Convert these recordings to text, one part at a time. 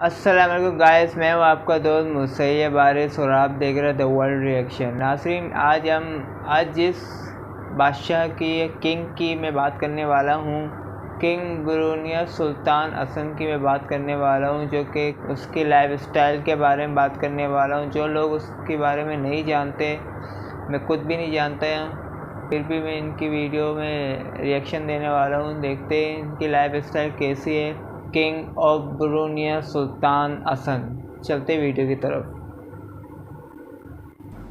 अस्सलाम वालेकुम गाइस, मैं हूँ आपका दोस्त मुसैयब बारिश और आप देख रहे थे वर्ल्ड रिएक्शन। नाज़रीन, आज जिस बादशाह की किंग की मैं बात करने वाला हूँ, किंग ब्रूनाई सुल्तान हसन की मैं बात करने वाला हूँ, जो कि उसकी लाइफ स्टाइल के बारे में बात करने वाला हूँ। जो लोग उसके बारे में नहीं जानते, मैं खुद भी नहीं जानता, फिर भी मैं इनकी वीडियो में रिएक्शन देने वाला हूँ। देखते हैं इनकी लाइफ स्टाइल कैसी है। किंग ऑफ ब्रूनाई सुल्तान हसन। चलते वीडियो की तरफ।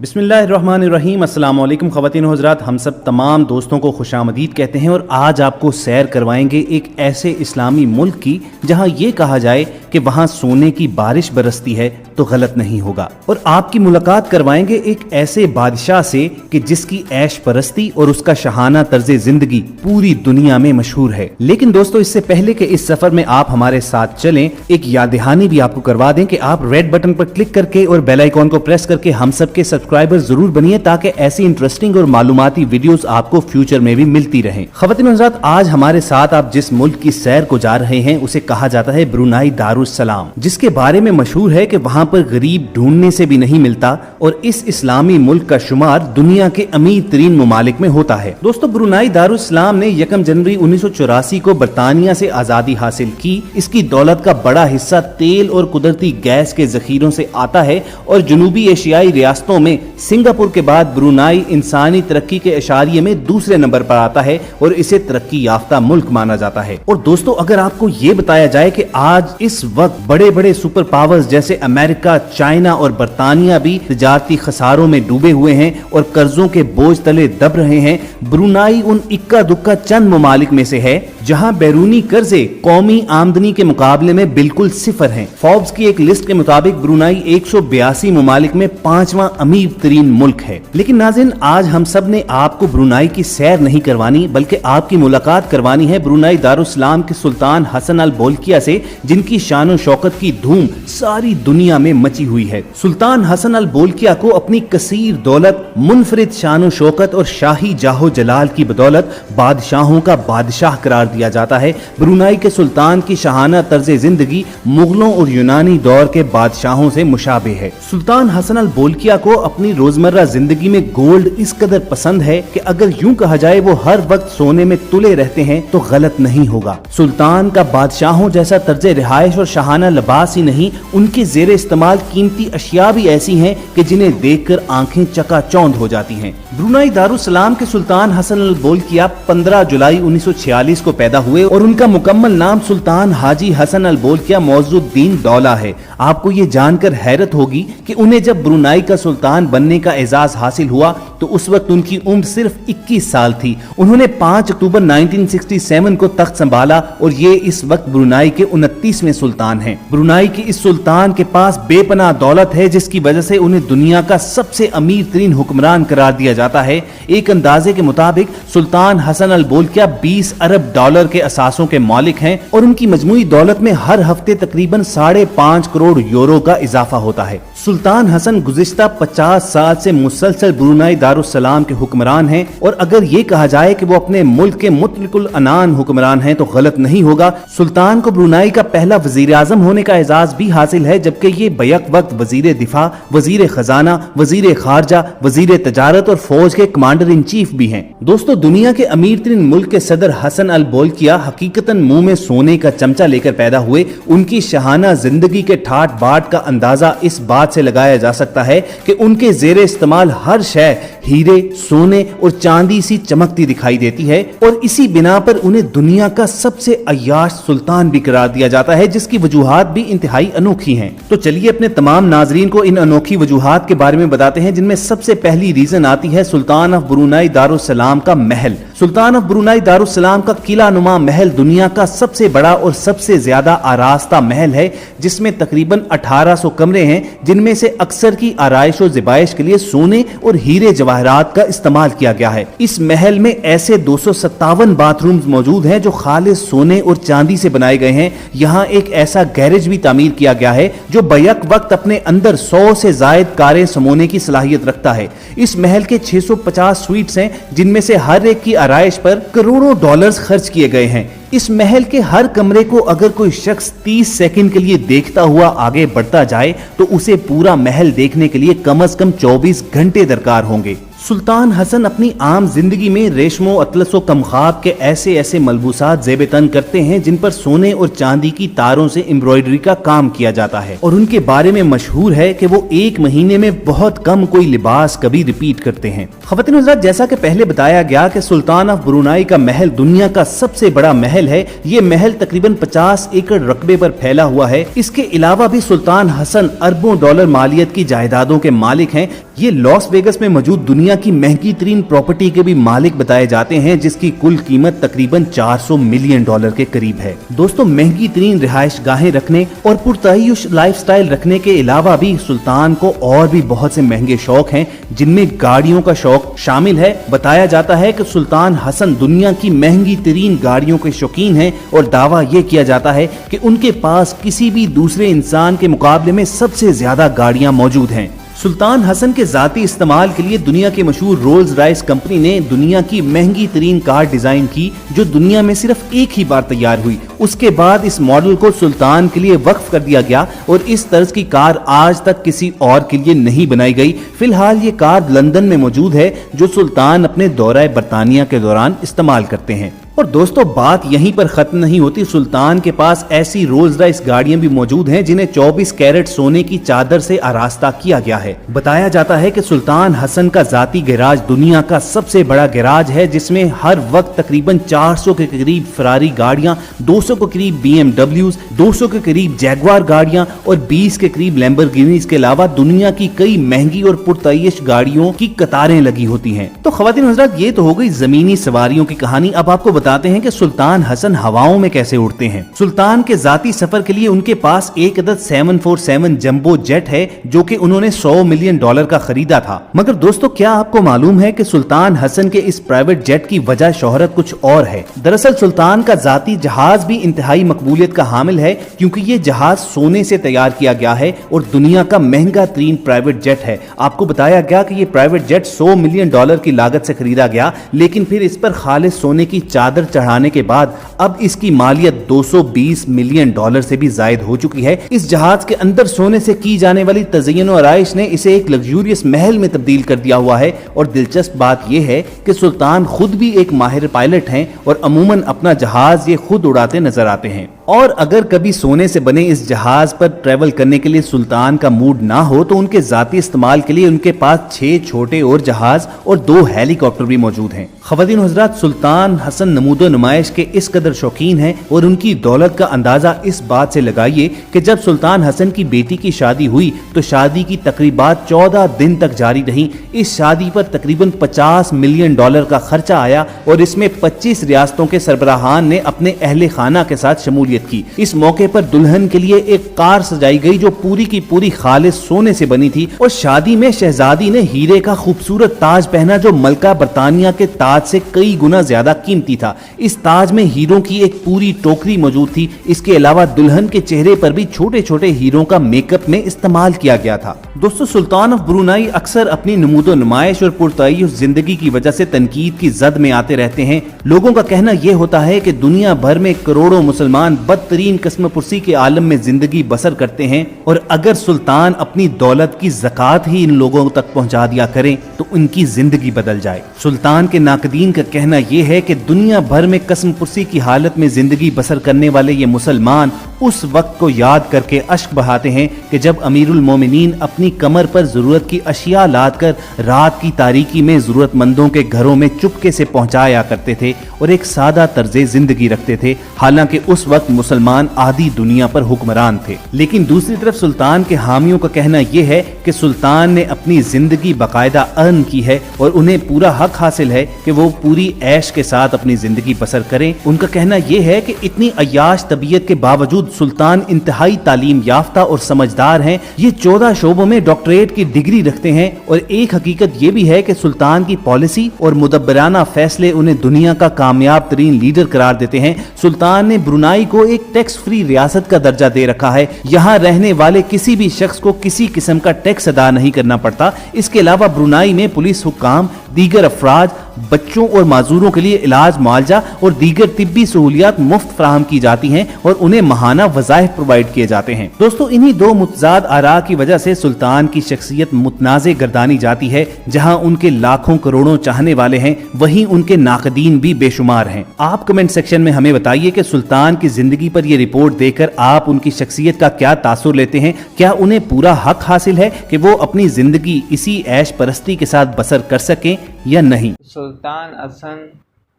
बिस्मिल्लाहिर्रहमानिर्रहीम। अस्सलाम वालेकुम ख़वातीन व हज़रात, हम सब तमाम दोस्तों को खुशामदीद कहते हैं और आज आपको सैर करवाएंगे एक ऐसे इस्लामी मुल्क की जहां ये कहा जाए कि वहां सोने की बारिश बरसती है तो गलत नहीं होगा। और आपकी मुलाकात करवाएंगे एक ऐसे बादशाह से कि जिसकी ऐश परस्ती और उसका शहाना तर्ज़े जिंदगी पूरी दुनिया में मशहूर है। लेकिन दोस्तों, इससे पहले कि इस सफर में आप हमारे साथ चलें, एक याद दहानी भी आपको करवा दें कि आप रेड बटन पर क्लिक करके और बेल आइकॉन को प्रेस करके हम सब के सब्सक्राइबर जरूर बनिए, ताकि ऐसी इंटरेस्टिंग और मालूमाती वीडियोस आपको फ्यूचर में भी मिलती रहें। ख़वातीन हज़रात, आज हमारे साथ आप जिस मुल्क की सैर को जा रहे हैं उसे कहा जाता है ब्रूनाई दारुस्सलाम, जिसके बारे में मशहूर है कि वहां पर गरीब ढूंढने से भी नहीं मिलता और इस इस्लामी मुल्क का शुमार दुनिया के अमीर तरीन ममालिक में होता है। दोस्तों, ब्रूनाई दारुस्सलाम ने 1 जनवरी 1984 को बरतानिया से आजादी हासिल की। इसकी दौलत का बड़ा हिस्सा तेल और कुदरती गैस के जखीरों से आता है और जनूबी एशियाई रियासतों में सिंगापुर के बाद ब्रूनाई इंसानी तरक्की के इशारिये में दूसरे नंबर पर आता है और इसे तरक्की याफ्ता मुल्क माना जाता है। और दोस्तों, अगर आपको ये बताया जाए कि आज इस वक्त बड़े बड़े सुपर पावर्स जैसे अमेरिका, चाइना और बरतानिया भी तिजारती खसारों में डूबे हुए हैं और कर्जों के बोझ तले दब रहे हैं, ब्रूनाई उन इक्का दुक्का चंद ममालिक में से है जहां बैरूनी कर्जे कौमी आमदनी के मुकाबले में बिल्कुल सिफर हैं। फोर्ब्स की एक लिस्ट के मुताबिक ब्रूनाई 182 ममालिक में 5वां अमीर तरीन मुल्क है। लेकिन नाज़रीन, आज हम सब ने आपको ब्रूनाई की सैर नहीं करवानी, बल्कि आपकी मुलाकात करवानी है ब्रूनाई दारुस्सलाम के सुल्तान हसन अल बोल्किया से, जिनकी शान और शौकत की धूम सारी दुनिया में मची हुई है। सुल्तान हसन अल बोल्किया को अपनी कसीर दौलत, मुनफरिद शान और शौकत और शाही जाहो जलाल की बदौलत बादशाहों का बादशाह करार दिया जाता है। ब्रूनाई के सुल्तान की शाहाना तर्ज जिंदगी मुगलों और यूनानी दौर के बादशाहों से मुशाबे है। सुल्तान हसन अल बोल्किया को अपनी रोजमर्रा जिंदगी में गोल्ड इस कदर पसंद है कि अगर यूं कहा जाए वो हर वक्त सोने में तुले रहते हैं तो गलत नहीं होगा। सुल्तान का बादशाहों जैसा तर्ज रिहाइश और शाहाना लिबास ही नहीं, उनके जेर इस्तेमाल कीमती अशिया भी ऐसी हैं कि जिन्हें देखकर आंखें चकाचौंध हो जाती हैं। ब्रूनाई दारुस्सलाम के सुल्तान हसन अल बोल्किया 15 जुलाई 1946 को पैदा हुए और उनका मुकम्मल नाम सुल्तान हाजी हसन अल बोल्किया मौजूद्दीन दौला है। आपको ये जानकर हैरत होगी कि उन्हें जब ब्रूनाई का सुल्तान बनने का एजाज हासिल हुआ तो उस वक्त उनकी उम्र सिर्फ 21 साल थी। उन्होंने 5 अक्टूबर 1967 को तख्त संभाला और ये इस वक्त ब्रूनाई के 29वें सुल्तान हैं। ब्रूनाई के इस सुल्तान के पास बेपनाह दौलत है, जिसकी वजह से उन्हें दुनिया का सबसे अमीर तरीन हुक्मरान करार दिया जाता है। एक अंदाजे के मुताबिक सुल्तान हसन अल बोल्किया 20 अरब डॉलर के असासों के मालिक हैं और उनकी मजमूई दौलत में हर हफ्ते तकरीबन 5.5 करोड़ यूरो का इजाफा होता है। सुल्तान हसन गुज़िश्ता 50 साल से मुसलसल ब्रूनाई दारुस्सलाम के हुक्मरान हैं और अगर ये कहा जाए कि वो अपने मुल्क के मुतलकुल अनान हुक्मरान हैं तो गलत नहीं होगा। सुल्तान को ब्रूनाई का पहला वजीर आजम होने का एजाज भी हासिल है, जबकि ये बैक वक्त वजीर दिफा, वजीर खजाना, वजीर खारजा, वजीर तजारत और फौज के कमांडर इन चीफ भी हैं। दोस्तों, दुनिया के अमीर तरीन मुल्क के सदर हसन अल बोल्किया हकीकतन मुंह में सोने का चमचा लेकर पैदा हुए। उनकी शहाना जिंदगी के ठाट बाट का अंदाजा इस बात से लगाया जा सकता है कि उनके जेर इस्तेमाल हर शय हीरे, सोने और चांदी सी चमकती दिखाई देती है और इसी बिना पर उन्हें दुनिया का सबसे अय्याश सुल्तान भी करार दिया जाता है, जिसकी वजूहात भी इंतहाई अनोखी हैं। तो चलिए अपने तमाम नाजरीन को इन अनोखी वजूहात के बारे में बताते हैं, जिनमें सबसे पहली रीजन आती है सुल्तान ऑफ ब्रूनाई दारुस्सलाम का महल। सुल्तान ऑफ ब्रूनाई दारुस्सलाम का किला नुमा महल दुनिया का सबसे बड़ा और सबसे ज्यादा आरास्ता महल है, जिसमें तकरीबन 1800 कमरे हैं, जिनमें से अक्सर की आराइश और ज़िबाइश के लिए सोने और हीरे जवाहरात का इस्तेमाल किया गया है। इस महल में ऐसे 257 बाथरूम्स मौजूद हैं जो खालिस सोने और चांदी से बनाए गए हैं। यहाँ एक ऐसा गैरेज भी तामीर किया गया है जो बैक वक्त अपने अंदर 100 से जायद कारें समोने की सलाहियत रखता है। इस महल के 650 स्वीट्स हैं, जिनमें से हर एक की आराइश पर करोड़ों डॉलर्स खर्च किए गए हैं। इस महल के हर कमरे को अगर कोई शख्स 30 सेकंड के लिए देखता हुआ आगे बढ़ता जाए तो उसे पूरा महल देखने के लिए कम से कम 24 घंटे दरकार होंगे। सुल्तान हसन अपनी आम जिंदगी में रेशमो अतलसो कमखाब के ऐसे ऐसे मलबूसात ज़ेब तन करते हैं जिन पर सोने और चांदी की तारों से एम्ब्रॉयडरी का काम किया जाता है, और उनके बारे में मशहूर है कि वो एक महीने में बहुत कम कोई लिबास कभी रिपीट करते हैं। ख़वातीन व हज़रात, जैसा कि पहले बताया गया कि सुल्तान ऑफ ब्रुनाई का महल दुनिया का सबसे बड़ा महल है। ये महल तकरीबन 50 एकड़ रकबे पर फैला हुआ है। इसके अलावा भी सुल्तान हसन अरबों डॉलर मालियत की जायदादों के मालिक हैं। ये लॉस वेगस में मौजूद दुनिया की महंगी तरीन प्रॉपर्टी के भी मालिक बताए जाते हैं, जिसकी कुल कीमत तकरीबन 400 मिलियन डॉलर के करीब है। दोस्तों, महंगी तरीन रिहाइश गाहें रखने और पुरतय्युश लाइफस्टाइल रखने के अलावा भी सुल्तान को और भी बहुत से महंगे शौक हैं, जिनमें गाड़ियों का शौक शामिल है। बताया जाता है कि सुल्तान हसन दुनिया की महंगी तरीन गाड़ियों के शौकीन हैं, और दावा ये किया जाता है कि उनके पास किसी भी दूसरे इंसान के मुकाबले में सबसे ज्यादा गाड़ियां मौजूद हैं। सुल्तान हसन के जाती इस्तेमाल के लिए दुनिया के मशहूर रोल्स रॉयस कंपनी ने दुनिया की महंगी तरीन कार डिजाइन की, जो दुनिया में सिर्फ एक ही बार तैयार हुई। उसके बाद इस मॉडल को सुल्तान के लिए वक्फ कर दिया गया, और इस तर्ज की कार आज तक किसी और के लिए नहीं बनाई गई। फिलहाल ये कार लंदन में मौजूद है, जो सुल्तान अपने दौरा बरतानिया के दौरान इस्तेमाल करते हैं। और दोस्तों, बात यहीं पर खत्म नहीं होती। सुल्तान के पास ऐसी रोल्स रॉयस गाड़ियां भी मौजूद हैं जिन्हें 24 कैरेट सोने की चादर से आरास्ता किया गया है। बताया जाता है कि सुल्तान हसन का जाती गैराज दुनिया का सबसे बड़ा गैराज है, जिसमें हर वक्त तकरीबन 400 के करीब फरारी गाड़ियां, 200 के करीब BMW, 200 के करीब जैगवार गाड़ियां और 20 के करीब लैम्बोर्गिनीज के अलावा दुनिया की कई महंगी और पुरतय्युश गाड़ियों की कतारें लगी होती हैं। तो ख़वातीन व हज़रात, ये तो हो गई जमीनी सवारियों की कहानी। अब आपको बताते हैं कि सुल्तान हसन हवाओं में कैसे उड़ते हैं। सुल्तान के जाती सफर के लिए उनके पास एक अदद 747 जंबो जेट है, जो कि उन्होंने 100 मिलियन डॉलर का खरीदा था। मगर दोस्तों, क्या आपको मालूम है कि सुल्तान हसन के इस प्राइवेट जेट की वजह शोहरत कुछ और है। दरअसल सुल्तान का जाती जहाज भी इंतहाई मकबूलियत का हामिल है, क्योंकि ये जहाज सोने से तैयार किया गया है और दुनिया का महंगा तरीन प्राइवेट जेट है। आपको बताया गया कि ये प्राइवेट जेट 100 मिलियन डॉलर की लागत से खरीदा गया, लेकिन फिर इस पर खालिस सोने की चादर चढ़ाने के बाद अब इसकी मालियत 220 मिलियन डॉलर से भी जायद हो चुकी है। इस जहाज के अंदर सोने से की जाने वाली तज़य्युन और आराइश ने इसे एक लग्जूरियस महल में तब्दील कर दिया हुआ है। और दिलचस्प बात यह है कि सुल्तान खुद भी एक माहिर पायलट हैं और अमूमन अपना जहाज ये खुद उड़ाते नजर आते हैं। और अगर कभी सोने से बने इस जहाज पर ट्रेवल करने के लिए सुल्तान का मूड ना हो, तो उनके जाती इस्तेमाल के लिए उनके पास 6 छोटे और जहाज और 2 हेलीकॉप्टर भी मौजूद हैं। ख़वातीन व हज़रात, सुल्तान हसन नमूदो नुमाइश के इस कदर शौकीन हैं और उनकी दौलत का अंदाजा इस बात से लगाइए कि जब सुल्तान हसन की बेटी की शादी हुई तो शादी की तकरीबात 14 दिन तक जारी रही। इस शादी पर तकरीबन 50 मिलियन डॉलर का खर्चा आया और इसमें 25 रियासतों के सरबराहान ने अपने अहले खाना के साथ शमूलियत की। इस मौके पर दुल्हन के लिए एक कार सजाई गई जो पूरी की पूरी खालिस सोने से बनी थी, और शादी में शहजादी ने हीरे का खूबसूरत ताज पहना जो मलका बरतानिया के ताज से कई गुना ज्यादा कीमती था। इस ताज में हीरों की एक पूरी टोकरी मौजूद थी। इसके अलावा दुल्हन के चेहरे पर भी छोटे छोटे हीरों का मेकअप में इस्तेमाल किया गया था। दोस्तों, सुल्तान ऑफ ब्रुनाई अक्सर अपनी नमूदो नुमाइश और पुरतय्युश जिंदगी की वजह से तनकीद की जद में आते रहते हैं। लोगों का कहना यह होता है कि दुनिया भर में करोड़ों मुसलमान बदतरीन किस्म पुरसी के आलम में जिंदगी बसर करते हैं, और अगर सुल्तान अपनी दौलत की ज़कात ही इन लोगों तक पहुंचा दिया करें तो उनकी जिंदगी बदल जाए। सुल्तान के नाकदीन का कहना यह है कि दुनिया भर में कसम पुरसी की हालत में जिंदगी बसर करने वाले ये मुसलमान उस वक्त को याद करके अश्क बहाते हैं कि जब अमीरुल मोमिनीन अपनी कमर पर जरूरत की अशिया लाद कर रात की तारीकी में जरूरतमंदों के घरों में चुपके से पहुंचाया करते थे और एक सादा तर्जे जिंदगी रखते थे। हालांकि उस वक्त मुसलमान आधी दुनिया पर हुक्मरान थे। लेकिन दूसरी तरफ सुल्तान के हामियों का कहना यह है कि सुल्तान ने अपनी जिंदगी बाकायदा अर्न की है और उन्हें पूरा हक हासिल है कि वो पूरी ऐश के साथ अपनी जिंदगी बसर करें। उनका कहना यह है कि इतनी अयाश तबीयत के बावजूद सुल्तान इंतहाई तालीम याफ्ता और समझदार हैं। ये 14 शोबों में डॉक्टरेट की डिग्री रखते हैं, और एक हकीकत ये भी है कि सुल्तान की पॉलिसी और मुदब्बराना फैसले उन्हें दुनिया का कामयाब तरीन लीडर करार देते हैं। सुल्तान ने ब्रुनाई को एक टैक्स फ्री रियासत का दर्जा दे रखा है। यहाँ रहने वाले किसी भी शख्स को किसी किस्म का टैक्स अदा नहीं करना पड़ता। इसके अलावा ब्रुनाई में पुलिस हुक्काम, दीगर अफराज, बच्चों और माजूरों के लिए इलाज, मुआवजा और दीगर तिब्बी सहूलियात मुफ्त फराहम की जाती हैं और उन्हें माहाना वज़ाइफ प्रोवाइड किए जाते हैं। दोस्तों, इन्हीं दो मुतजाद आरा की वजह से सुल्तान की शख्सियत मुतनाज़े गर्दानी जाती है। जहां उनके लाखों करोड़ों चाहने वाले हैं, वहीं उनके नाक़दीन भी बेशुमार हैं। आप कमेंट सेक्शन में हमें बताइए कि सुल्तान की जिंदगी पर ये रिपोर्ट देखकर आप उनकी शख्सियत का क्या तासुर लेते हैं। क्या उन्हें पूरा हक हासिल है कि वो अपनी जिंदगी इसी ऐश परस्ती के साथ बसर कर सकें या नहीं। सुल्तान हसन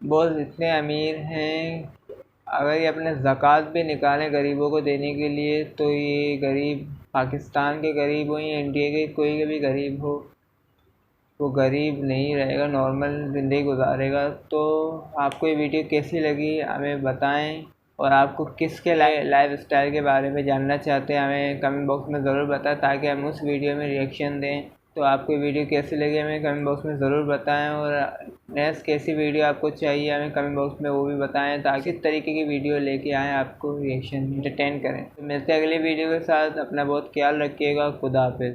बहुत इतने अमीर हैं, अगर ये अपने ज़कात भी निकालें गरीबों को देने के लिए तो ये गरीब पाकिस्तान के गरीब हो या इंडिया के कोई भी गरीब हो, वो गरीब नहीं रहेगा, नॉर्मल ज़िंदगी गुजारेगा। तो आपको ये वीडियो कैसी लगी हमें बताएं, और आपको किसके लाइफ स्टाइल के बारे में जानना चाहते हैं हमें कमेंट बॉक्स में ज़रूर बताएं, ताकि हम उस वीडियो में रिएक्शन दें। तो आपको वीडियो कैसी लगी हमें कमेंट बॉक्स में ज़रूर बताएं, और नेक्स्ट कैसी वीडियो आपको चाहिए हमें कमेंट बॉक्स में वो भी बताएं, ताकि इस तरीके की वीडियो लेके आएँ, आपको रिएक्शन एंटरटेन करें। तो मिलते हैं अगली वीडियो के साथ। अपना बहुत ख्याल रखिएगा। खुदा हाफिज़।